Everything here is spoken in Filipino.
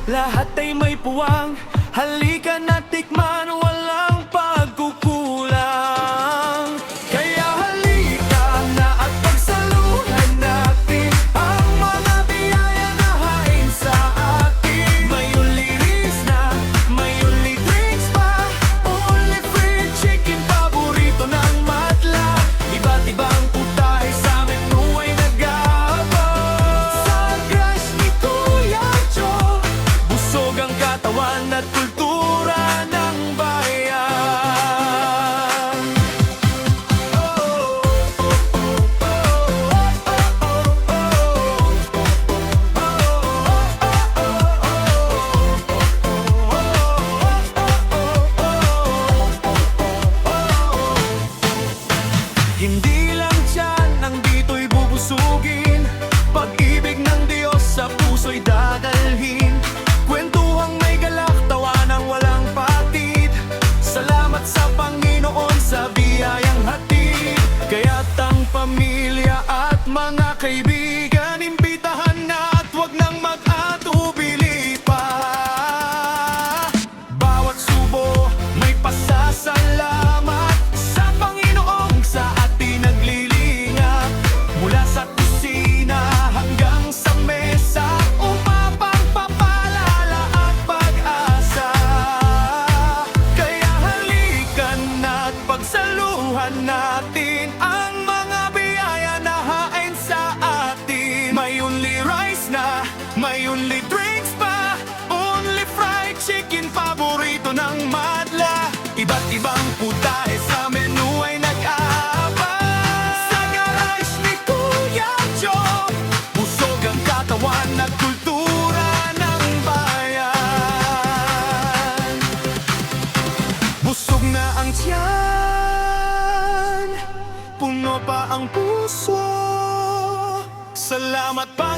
lahat ay may puwang. Halika na tikman, walang pagkukulang. Kaya halika na at pagsaluhan natin ang mga biyaya na hain sa atin. May only rice na, may only drinks pa, only free chicken, paborito ng madla. Iba't ibang putahe sa menu ay nag-aabang. Sa crush ni Kuya Joe, busog ang katawan at kultura ng bayan. Hindi lang tiyan ang dito'y bubusugin, pag-ibig ng Diyos sa puso'y dadalhin. Kwentuhang may galak, tawanang walang patid. Salamat sa Panginoon sa biyayang hatid. Kaya't ang pamilya at mga kaibigan, imbitahan na at huwag nang mag-atubili pa. Bawat subo may pasasalamat sa Panginoong sa atin naglilingap. Mula sa kusina hanggang sa mesa, umapagpapalala ang pag-asa. Kaya halika na at pagsaluhan natin ang mga biyaya na hain sa atin. May only rice na, may only drinks pa, only fried chicken, paborito ng madla. Iba't ibang putahe sa menu ay nag-aabang. Sa garage ni Kuya Joe, busog ang katawan at kultura ng bayan. Busog na ang tiyan, puno pa ang puso. Salamat pa